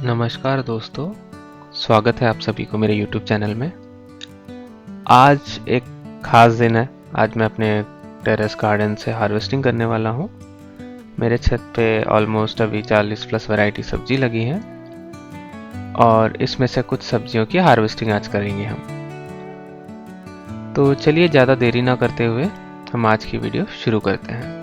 नमस्कार दोस्तों, स्वागत है आप सभी को मेरे YouTube चैनल में। आज एक ख़ास दिन है। आज मैं अपने टेरेस गार्डन से हार्वेस्टिंग करने वाला हूँ। मेरे छत पे ऑलमोस्ट अभी 40 प्लस वैरायटी सब्जी लगी हैं और इसमें से कुछ सब्जियों की हार्वेस्टिंग आज करेंगे हम। तो चलिए ज़्यादा देरी ना करते हुए हम आज की वीडियो शुरू करते हैं।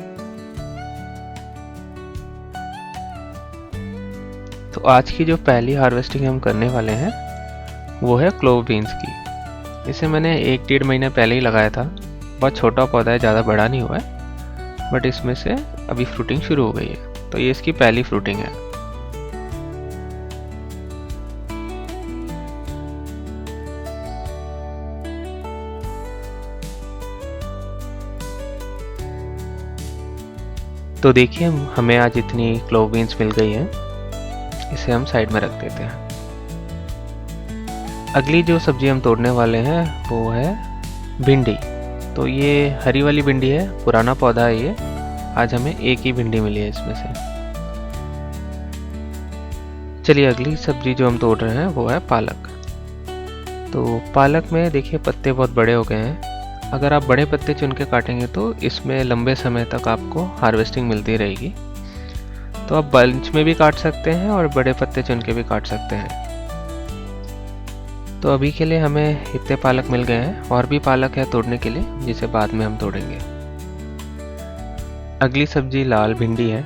तो आज की जो पहली हार्वेस्टिंग हम करने वाले हैं वो है क्लोव बीन्स की। इसे मैंने 1-1.5 महीने पहले ही लगाया था। बहुत छोटा पौधा है, ज़्यादा बड़ा नहीं हुआ है, बट इसमें से अभी फ्रूटिंग शुरू हो गई है। तो ये इसकी पहली फ्रूटिंग है। तो देखिए हमें आज इतनी क्लोव बीन्स मिल गई हैं। इसे हम साइड में रख देते हैं। अगली जो सब्जी हम तोड़ने वाले हैं वो है भिंडी। तो ये हरी वाली भिंडी है, पुराना पौधा है ये। आज हमें एक ही भिंडी मिली है इसमें से। चलिए अगली सब्जी जो हम तोड़ रहे हैं वो है पालक। तो पालक में देखिए पत्ते बहुत बड़े हो गए हैं। अगर आप बड़े पत्ते चुन के काटेंगे तो इसमें लंबे समय तक आपको हार्वेस्टिंग मिलती रहेगी। तो आप बंच में भी काट सकते हैं और बड़े पत्ते चुन के भी काट सकते हैं। तो अभी के लिए हमें इतने पालक मिल गए हैं, और भी पालक है तोड़ने के लिए जिसे बाद में हम तोड़ेंगे। अगली सब्जी लाल भिंडी है।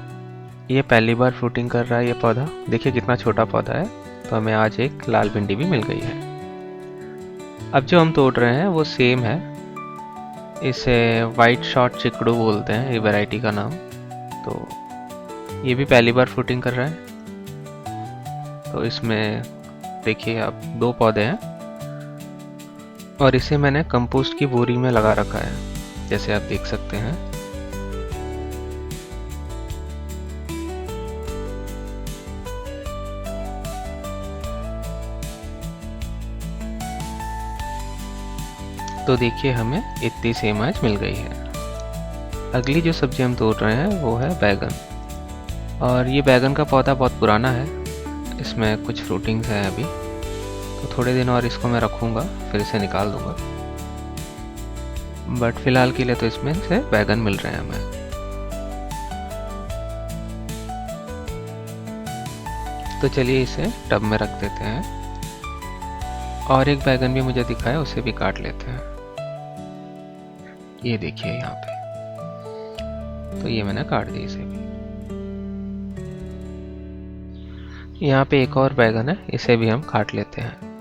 ये पहली बार फ्रूटिंग कर रहा है ये पौधा। देखिए कितना छोटा पौधा है। तो हमें आज एक लाल भिंडी भी मिल गई है। अब जो हम तोड़ रहे हैं वो सेम है। इसे वाइट शॉर्ट चिकड़ू बोलते हैं, ये वैरायटी का नाम। तो ये भी पहली बार फ्रूटिंग कर रहा है। तो इसमें देखिए आप 2 पौधे हैं और इसे मैंने कंपोस्ट की बोरी में लगा रखा है, जैसे आप देख सकते हैं। तो देखिए हमें इतनी सेम आज मिल गई है। अगली जो सब्जी हम तोड़ रहे हैं वो है बैगन। और ये बैगन का पौधा बहुत पुराना है। इसमें कुछ फ्रूटिंग्स है अभी। तो थोड़े दिन और इसको मैं रखूँगा, फिर इसे निकाल दूँगा। बट फिलहाल के लिए तो इसमें से बैगन मिल रहे हैं हमें। तो चलिए इसे टब में रख देते हैं। और एक बैगन भी मुझे दिखा है, उसे भी काट लेते हैं। ये देखिए यहाँ पे। तो ये मैंने काट दी इसे भी। यहाँ पे एक और बैगन है, इसे भी हम काट लेते हैं।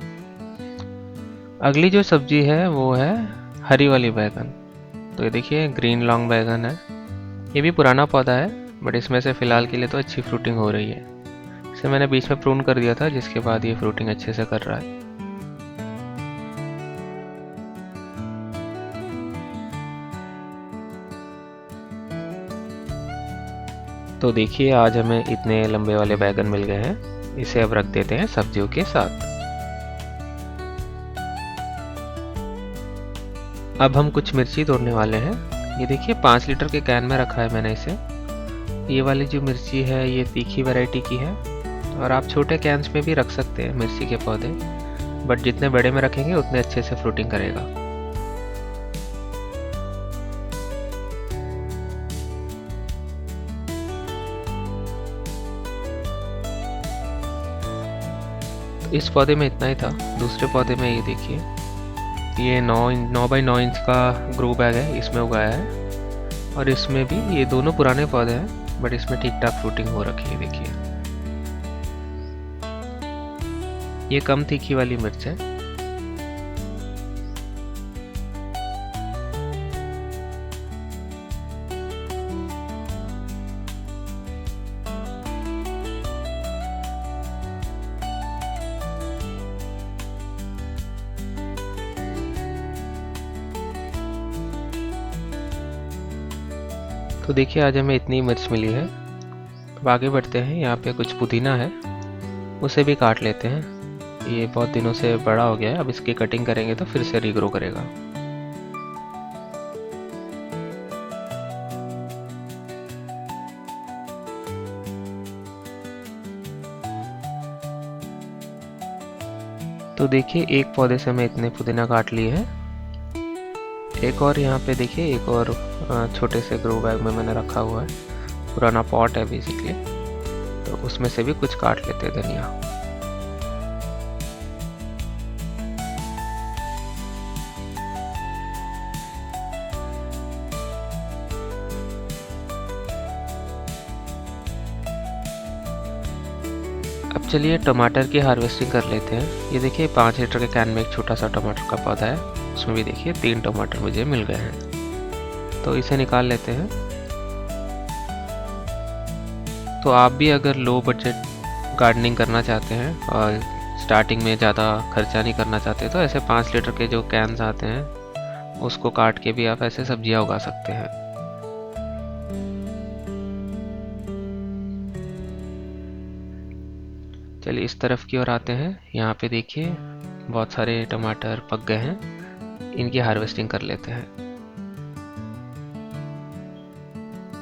अगली जो सब्जी है वो है हरी वाली बैगन। तो ये देखिए ग्रीन लॉन्ग बैगन है। ये भी पुराना पौधा है, बट इसमें से फिलहाल के लिए तो अच्छी फ्रूटिंग हो रही है। इसे मैंने बीच में प्रून कर दिया था, जिसके बाद ये फ्रूटिंग अच्छे से कर रहा है। तो देखिए आज हमें इतने लंबे वाले बैगन मिल गए हैं। इसे अब रख देते हैं सब्जियों के साथ। अब हम कुछ मिर्ची तोड़ने वाले हैं। ये देखिए 5 लीटर के कैन में रखा है मैंने इसे। ये वाली जो मिर्ची है ये तीखी वैरायटी की है, और आप छोटे कैन्स में भी रख सकते हैं मिर्ची के पौधे, बट जितने बड़े में रखेंगे उतने अच्छे से फ्रूटिंग करेगा। इस पौधे में इतना ही था। दूसरे पौधे में ये देखिए, ये 9 बाई 9 इंच का ग्रो बैग है, इसमें उगाया है। और इसमें भी ये दोनों पुराने पौधे हैं, बट इसमें ठीक ठाक फ्रूटिंग हो रखी है। देखिए ये कम तीखी वाली मिर्च है। तो देखिए आज हमें इतनी मिर्च मिली है। अब आगे बढ़ते हैं। यहाँ पे कुछ पुदीना है, उसे भी काट लेते हैं। ये बहुत दिनों से बड़ा हो गया है, अब इसकी कटिंग करेंगे तो फिर से रीग्रो करेगा। तो देखिए एक पौधे से मैं इतने पुदीना काट लिए हैं। एक और यहाँ पे देखिए एक और छोटे से ग्रो बैग में मैंने रखा हुआ है, पुराना पॉट है बेसिकली, तो उसमें से भी कुछ काट लेते हैं धनिया। अब चलिए टमाटर की हार्वेस्टिंग कर लेते हैं। ये देखिए 5 लीटर के कैन में एक छोटा सा टमाटर का पौधा है, उसमें भी देखिए 3 टमाटर मुझे मिल गए हैं, तो इसे निकाल लेते हैं। तो आप भी अगर लो बजट गार्डनिंग करना चाहते हैं और स्टार्टिंग में ज़्यादा खर्चा नहीं करना चाहते, तो ऐसे 5 लीटर के जो कैन्स आते हैं उसको काट के भी आप ऐसे सब्जियां उगा सकते हैं। चलिए इस तरफ की ओर आते हैं। यहाँ पे देखिए बहुत सारे टमाटर पक गए हैं, इनकी हार्वेस्टिंग कर लेते हैं।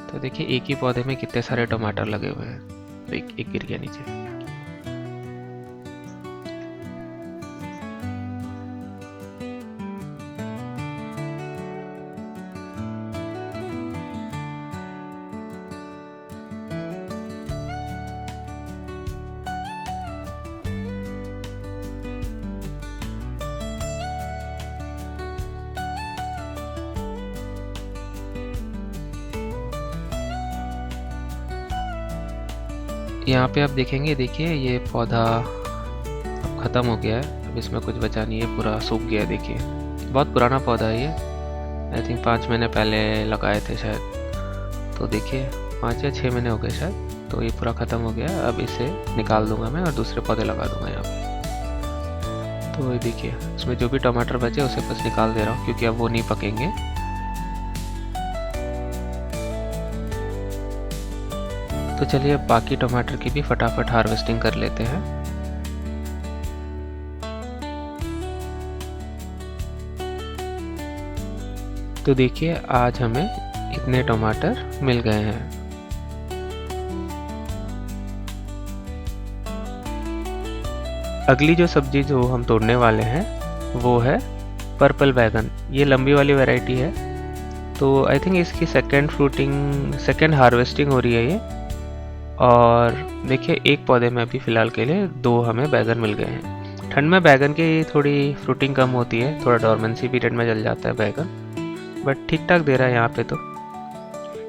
तो देखिए एक ही पौधे में कितने सारे टमाटर लगे हुए हैं, तो एक गिर गया नीचे। यहाँ पे आप देखेंगे, देखिए ये पौधा अब ख़त्म हो गया है, अब इसमें कुछ बचा नहीं है, पूरा सूख गया है। देखिए बहुत पुराना पौधा है ये, आई थिंक 5 महीने पहले लगाए थे शायद, तो देखिए 5 या 6 महीने हो गए शायद, तो ये पूरा ख़त्म हो गया है। अब इसे निकाल दूंगा मैं और दूसरे पौधे लगा दूंगा यहाँ पे। तो ये देखिए इसमें जो भी टमाटर बचे उसे बस निकाल दे रहा हूँ, क्योंकि अब वो नहीं पकेंगे। तो चलिए अब बाकी टमाटर की भी फटाफट हार्वेस्टिंग कर लेते हैं। तो देखिए आज हमें इतने टमाटर मिल गए हैं। अगली जो सब्जी जो हम तोड़ने वाले हैं वो है पर्पल बैगन। ये लंबी वाली वैरायटी है, तो आई थिंक इसकी सेकेंड हार्वेस्टिंग हो रही है ये। और देखिए एक पौधे में अभी फ़िलहाल के लिए 2 हमें बैगन मिल गए हैं। ठंड में बैगन की थोड़ी फ्रूटिंग कम होती है, थोड़ा डॉर्मेंसी पीरियड में जल जाता है बैगन, बट ठीक ठाक दे रहा है यहाँ पे। तो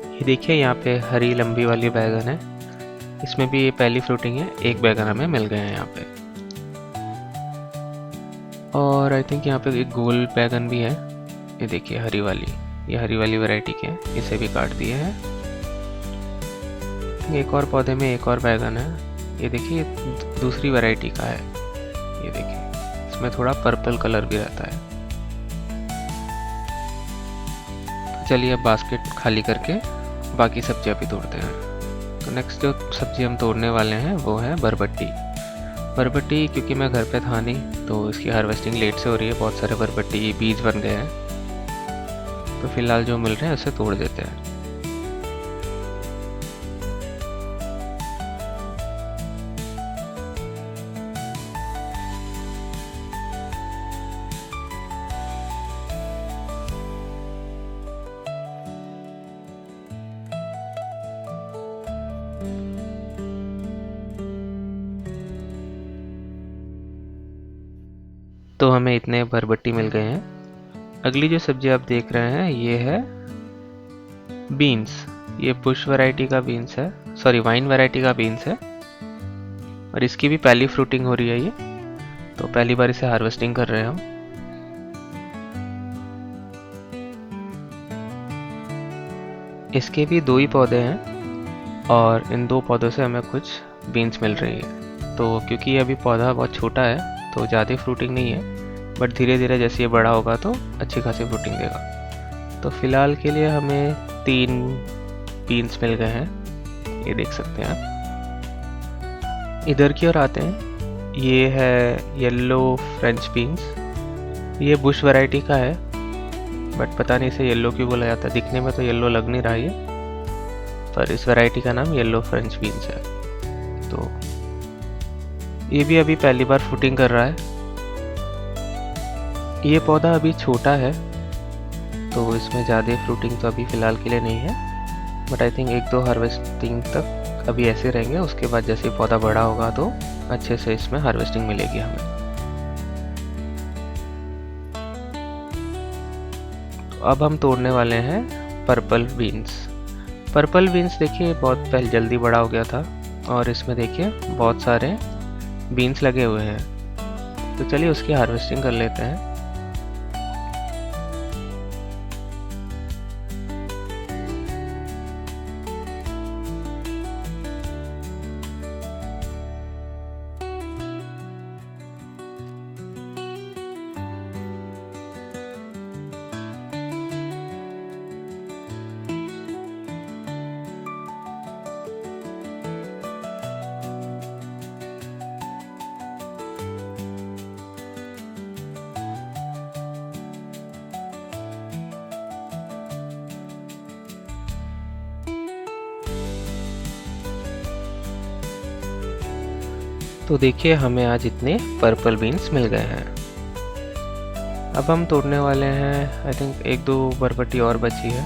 ये देखिए यहाँ पे हरी लंबी वाली बैगन है, इसमें भी ये पहली फ्रूटिंग है, एक बैगन हमें मिल गए हैं यहाँ पे। और आई थिंक यहाँ पे एक गोल बैगन भी है, ये देखिए हरी वाली, ये हरी वाली वैरायटी के हैं, इसे भी काट दिए हैं। एक और पौधे में एक और बैगन है, ये देखिए दूसरी वैरायटी का है, ये देखिए इसमें थोड़ा पर्पल कलर भी रहता है। तो चलिए अब बास्केट खाली करके बाकी सब्जियां भी तोड़ते हैं। तो नेक्स्ट जो सब्जी हम तोड़ने वाले हैं वो है बरबट्टी। बरबट्टी क्योंकि मैं घर पे था नहीं, तो इसकी हार्वेस्टिंग लेट से हो रही है, बहुत सारे बरबट्टी बीज बन गए हैं, तो फिलहाल जो मिल रहे हैं उसे तोड़ देते हैं। तो हमें इतने बरबट्टी मिल गए हैं। अगली जो सब्जी आप देख रहे हैं ये है बीन्स। ये बुश वैरायटी का बीन्स है, सॉरी वाइन वैरायटी का बीन्स है, और इसकी भी पहली फ्रूटिंग हो रही है ये, तो पहली बार इसे हार्वेस्टिंग कर रहे हैं हम। इसके भी 2 ही पौधे हैं और इन 2 पौधों से हमें कुछ बीन्स मिल रही है। तो क्योंकि ये अभी पौधा बहुत छोटा है तो ज़्यादा फ्रूटिंग नहीं है, बट धीरे धीरे जैसे ये बड़ा होगा तो अच्छी खासी फ्रूटिंग देगा। तो फिलहाल के लिए हमें 3 बीन्स मिल गए हैं, ये देख सकते हैं आप। इधर की ओर आते हैं, ये है येलो फ्रेंच बीन्स। ये बुश वैरायटी का है, बट पता नहीं इसे येलो क्यों बोला जाता है, दिखने में तो येलो लग नहीं रहा है, पर इस वैरायटी का नाम येलो फ्रेंच बीन्स है। तो ये भी अभी पहली बार फ्रूटिंग कर रहा है, ये पौधा अभी छोटा है तो इसमें ज़्यादा फ्रूटिंग तो अभी फ़िलहाल के लिए नहीं है, बट आई थिंक 1-2 हार्वेस्टिंग तक अभी ऐसे रहेंगे। उसके बाद जैसे पौधा बड़ा होगा तो अच्छे से इसमें हार्वेस्टिंग मिलेगी हमें। तो अब हम तोड़ने वाले हैं पर्पल बीन्स। पर्पल बीन्स देखिए बहुत पहले जल्दी बड़ा हो गया था और इसमें देखिए बहुत सारे बीन्स लगे हुए हैं। तो चलिए उसकी हार्वेस्टिंग कर लेते हैं। तो देखिए हमें आज इतने पर्पल बीन्स मिल गए हैं। अब हम तोड़ने वाले हैं, आई थिंक 1-2 बरबटी और बची है,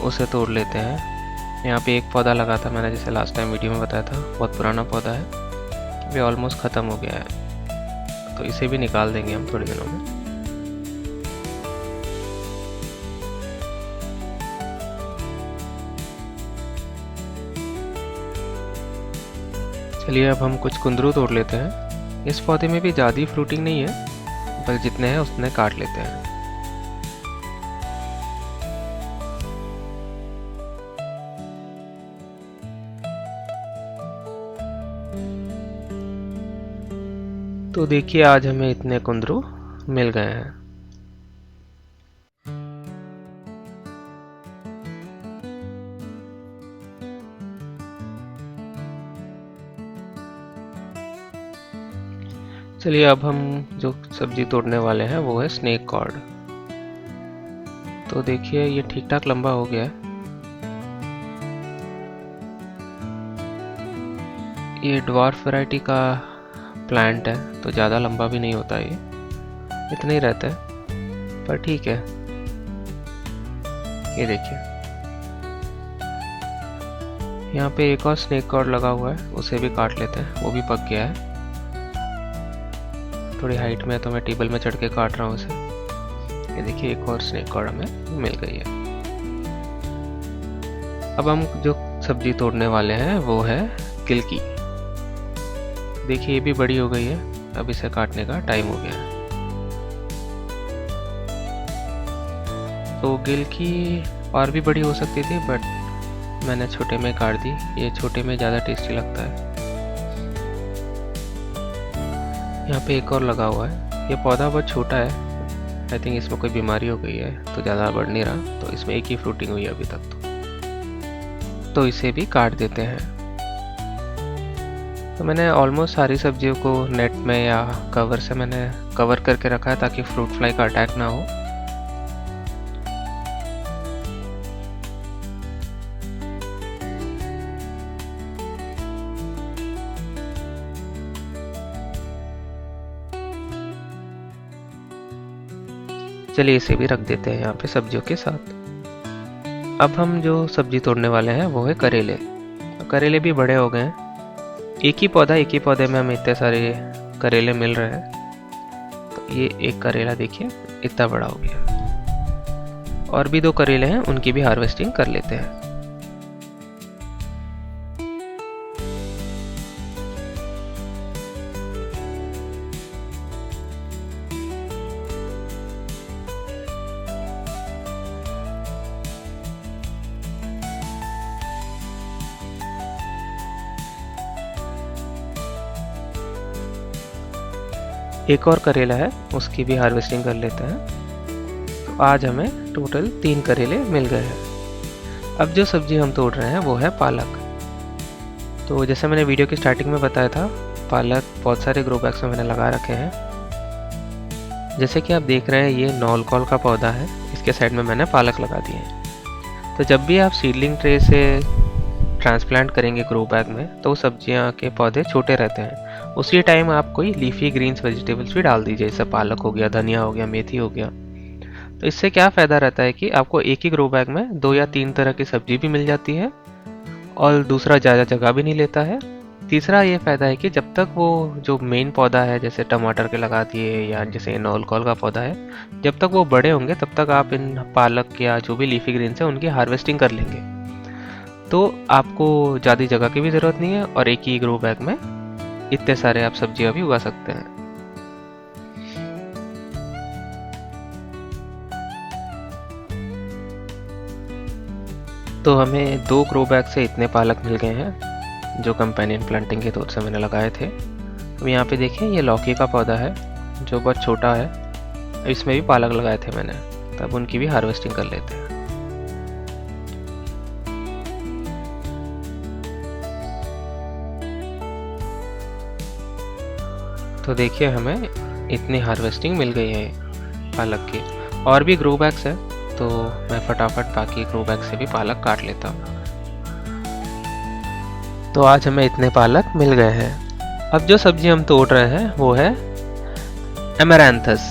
उसे तोड़ लेते हैं। यहाँ पे एक पौधा लगा था मैंने, जैसे लास्ट टाइम वीडियो में बताया था, बहुत पुराना पौधा है, ये ऑलमोस्ट ख़त्म हो गया है, तो इसे भी निकाल देंगे हम थोड़े दिनों में। चलिए अब हम कुछ कुंदरू तोड़ लेते हैं। इस पौधे में भी ज़्यादा फ्रूटिंग नहीं है, बस जितने हैं उतने काट लेते हैं। तो देखिए आज हमें इतने कुंदरू मिल गए हैं। चलिए अब हम जो सब्जी तोड़ने वाले हैं वो है स्नेक कॉर्ड। तो देखिए ये ठीक ठाक लंबा हो गया है। ये ड्वार्फ वैरायटी का प्लांट है तो ज़्यादा लंबा भी नहीं होता, ये इतना ही रहता है, पर ठीक है। ये देखिए यहाँ पे एक और स्नेक कॉर्ड लगा हुआ है, उसे भी काट लेते हैं, वो भी पक गया है। थोड़ी हाइट में तो मैं टेबल में चढ़ के काट रहा हूँ उसे। ये देखिए एक और स्नेक कॉर्ड हमें मिल गई है। अब हम जो सब्जी तोड़ने वाले हैं वो है गिलकी। देखिए ये भी बड़ी हो गई है, अब इसे काटने का टाइम हो गया है। तो गिलकी और भी बड़ी हो सकती थी, बट मैंने छोटे में काट दी। ये छोटे में ज़्यादा टेस्टी लगता है। यहाँ पे एक और लगा हुआ है, ये पौधा बहुत छोटा है, आई थिंक इसमें कोई बीमारी हो गई है तो ज़्यादा बढ़ नहीं रहा, तो इसमें एक ही फ्रूटिंग हुई है अभी तक। तो इसे भी काट देते हैं। तो मैंने ऑलमोस्ट सारी सब्जियों को नेट में या कवर से मैंने कवर करके रखा है ताकि फ्रूट फ्लाई का अटैक ना हो। चलिए इसे भी रख देते हैं यहाँ पे सब्जियों के साथ। अब हम जो सब्जी तोड़ने वाले हैं वो है करेले। तो करेले भी बड़े हो गए हैं। एक ही पौधे में हमें इतने सारे करेले मिल रहे हैं। तो ये एक करेला देखिए इतना बड़ा हो गया। और भी 2 करेले हैं, उनकी भी हार्वेस्टिंग कर लेते हैं। एक और करेला है, उसकी भी हार्वेस्टिंग कर लेते हैं। तो आज हमें टोटल 3 करेले मिल गए हैं। अब जो सब्जी हम तोड़ रहे हैं वो है पालक। तो जैसे मैंने वीडियो की स्टार्टिंग में बताया था, पालक बहुत सारे ग्रो बैग्स में मैंने लगा रखे हैं। जैसे कि आप देख रहे हैं ये नॉलकॉल का पौधा है, इसके साइड में मैंने पालक लगा दिए हैं। तो जब भी आप सीडलिंग ट्रे से ट्रांसप्लांट करेंगे ग्रो बैग में, तो सब्जियां के पौधे छोटे रहते हैं उसी टाइम आप कोई लीफी ग्रीन्स वेजिटेबल्स भी डाल दीजिए, जैसे पालक हो गया, धनिया हो गया, मेथी हो गया। तो इससे क्या फ़ायदा रहता है कि आपको एक ही ग्रो बैग में 2 या 3 तरह की सब्जी भी मिल जाती है और दूसरा ज़्यादा जगह भी नहीं लेता है। तीसरा ये फ़ायदा है कि जब तक वो जो मेन पौधा है, जैसे टमाटर के लगा दिए या जैसे नौल कॉल का पौधा है, जब तक वो बड़े होंगे तब तक आप इन पालक या जो भी लीफी ग्रीन्स है उनकी हार्वेस्टिंग कर लेंगे। तो आपको ज़्यादा जगह की भी ज़रूरत नहीं है और एक ही ग्रो बैग में इतने सारे आप सब्जियां भी उगा सकते हैं। तो हमें 2 ग्रो बैग से इतने पालक मिल गए हैं जो कंपेनियन प्लांटिंग के तौर से मैंने लगाए थे। अब यहाँ पे देखें, ये लौकी का पौधा है जो बहुत छोटा है, इसमें भी पालक लगाए थे मैंने, तब उनकी भी हार्वेस्टिंग कर लेते हैं। तो देखिए हमें इतनी हार्वेस्टिंग मिल गई है पालक की। और भी ग्रो बैग्स है तो मैं फटाफट बाकी ग्रो बैग से भी पालक काट लेता हूँ। तो आज हमें इतने पालक मिल गए हैं। अब जो सब्जी हम तोड़ रहे हैं वो है एमेरैंथस।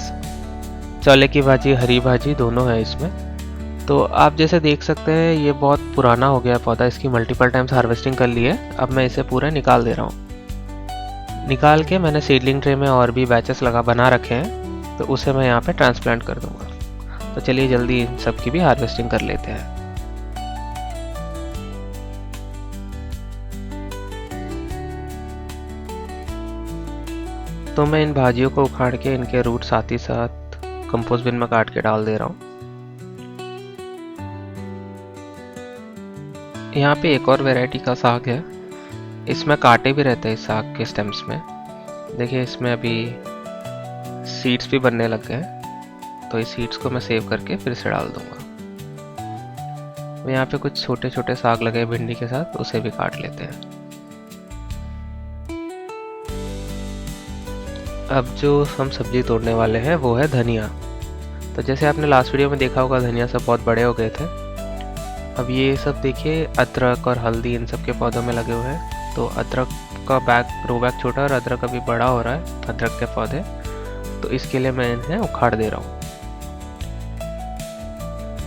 चौले की भाजी, हरी भाजी दोनों है इसमें। तो आप जैसे देख सकते हैं ये बहुत पुराना हो गया पौधा, इसकी मल्टीपल टाइम्स हार्वेस्टिंग कर ली है। अब मैं इसे पूरा निकाल दे रहा हूँ। निकाल के मैंने सीडलिंग ट्रे में और भी बैचेस बना रखे हैं, तो उसे मैं यहाँ पे ट्रांसप्लांट कर दूंगा। तो चलिए जल्दी इन सब की भी हार्वेस्टिंग कर लेते हैं। तो मैं इन भाजियों को उखाड़ के इनके रूट साथ ही साथ कंपोस्ट बिन में काट के डाल दे रहा हूँ। यहाँ पे एक और वैरायटी का साग है, इसमें कांटे भी रहते हैं इस साग के स्टेम्स में। देखिए इसमें अभी सीड्स भी बनने लग गए हैं, तो इस सीड्स को मैं सेव करके फिर से डाल दूंगा। यहाँ पे कुछ छोटे छोटे साग लगे भिंडी के साथ, उसे भी काट लेते हैं। अब जो हम सब्जी तोड़ने वाले हैं वो है धनिया। तो जैसे आपने लास्ट वीडियो में देखा होगा, धनिया सब बहुत बड़े हो गए थे। अब ये सब देखिए अदरक और हल्दी इन सब के पौधों में लगे हुए हैं। तो अदरक का ग्रो बैग छोटा और अदरक अभी बड़ा हो रहा है, अदरक के पौधे, तो इसके लिए मैं इन्हें उखाड़ दे रहा हूँ।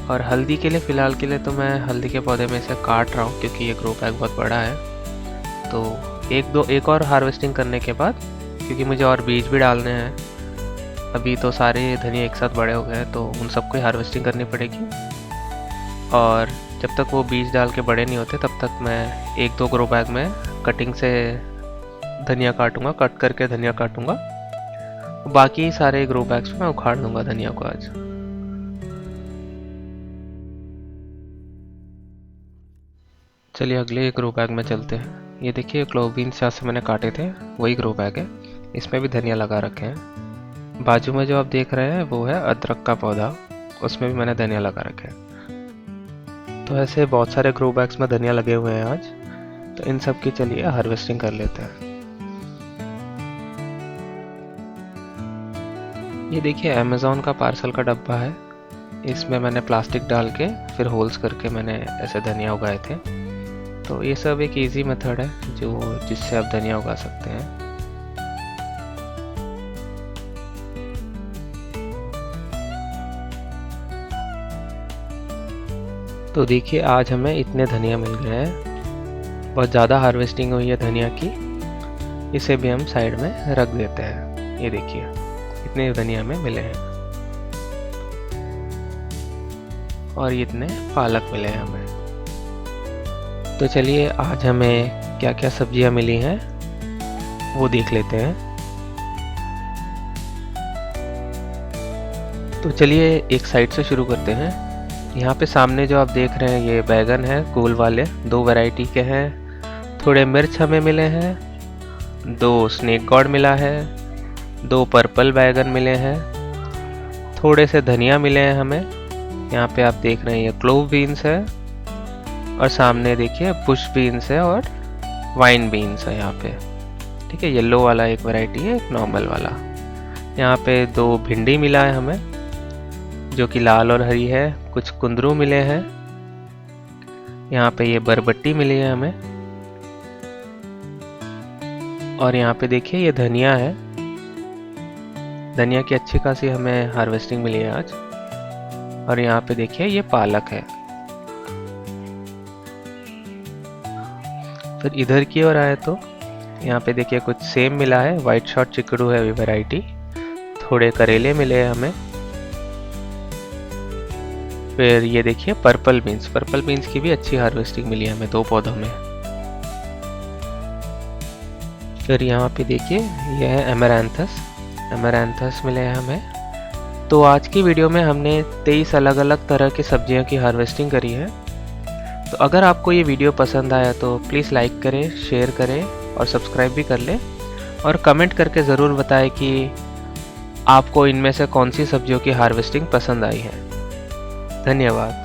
और हल्दी के लिए फ़िलहाल के लिए तो मैं हल्दी के पौधे में इसे काट रहा हूँ क्योंकि ये ग्रो बैग बहुत बड़ा है। तो एक और हार्वेस्टिंग करने के बाद, क्योंकि मुझे और बीज भी डालने हैं, अभी तो सारे धनिया एक साथ बड़े हो गए हैं तो उन सबको हार्वेस्टिंग करनी पड़ेगी। और जब तक वो बीज डाल के बड़े नहीं होते तब तक मैं 1-2 ग्रो बैग में कटिंग से धनिया काटूंगा, कट करके धनिया काटूंगा। बाकी सारे ग्रो बैग्स में मैं उखाड़ दूंगा धनिया को आज। चलिए अगले ग्रो बैग में चलते हैं। ये देखिए क्लोव बीन्स जहाँ से मैंने काटे थे वही ग्रो बैग है, इसमें भी धनिया लगा रखे हैं। बाजू में जो आप देख रहे हैं वो है अदरक का पौधा, उसमें भी मैंने धनिया लगा रखे हैं। तो ऐसे बहुत सारे ग्रो बैग्स में धनिया लगे हुए हैं आज, तो इन सब की चलिए हार्वेस्टिंग कर लेते हैं। ये देखिए अमेज़ॉन का पार्सल का डब्बा है, इसमें मैंने प्लास्टिक डाल के फिर होल्स करके मैंने ऐसे धनिया उगाए थे। तो ये सब एक इजी मेथड है जिससे आप धनिया उगा सकते हैं। तो देखिए आज हमें इतने धनिया मिल गए हैं, बहुत ज़्यादा हार्वेस्टिंग हुई है धनिया की। इसे भी हम साइड में रख देते हैं। ये देखिए इतने धनिया में मिले हैं और इतने पालक मिले हैं हमें। तो चलिए आज हमें क्या क्या सब्जियां मिली हैं वो देख लेते हैं। तो चलिए एक साइड से शुरू करते हैं। यहाँ पे सामने जो आप देख रहे हैं ये बैगन है, गोल वाले 2 वैरायटी के हैं। थोड़े मिर्च हमें मिले हैं, 2 स्नेक गॉड मिला है, 2 पर्पल बैगन मिले हैं, थोड़े से धनिया मिले हैं हमें। यहाँ पे आप देख रहे हैं ये क्लोव बीन्स है और सामने देखिए बुश बीन्स है और वाइन बीन्स है यहाँ पे। ठीक है, येलो वाला एक वैरायटी है, एक नॉर्मल वाला। यहाँ पे 2 भिंडी मिला है हमें जो कि लाल और हरी है। कुछ कुंदरू मिले हैं। यहाँ पे ये बरबट्टी मिली है हमें। और यहाँ पे देखिए ये धनिया है, धनिया की अच्छी खासी हमें हार्वेस्टिंग मिली है आज। और यहाँ पे देखिए ये पालक है। फिर इधर की ओर आए तो यहाँ पे देखिए कुछ सेम मिला है, व्हाइट शॉट चिकड़ू है वैरायटी। थोड़े करेले मिले हैं हमें। फिर ये देखिए पर्पल बीन्स की भी अच्छी हार्वेस्टिंग मिली है हमें 2 पौधों में। फिर यहाँ पे देखिए यह है एमरैंथस मिले हैं हमें। तो आज की वीडियो में हमने 23 अलग अलग तरह की सब्जियों की हार्वेस्टिंग करी है। तो अगर आपको ये वीडियो पसंद आया तो प्लीज़ लाइक करें, शेयर करें और सब्सक्राइब भी कर लें। और कमेंट करके ज़रूर बताएं कि आपको इनमें से कौन सी सब्जियों की हार्वेस्टिंग पसंद आई है। धन्यवाद।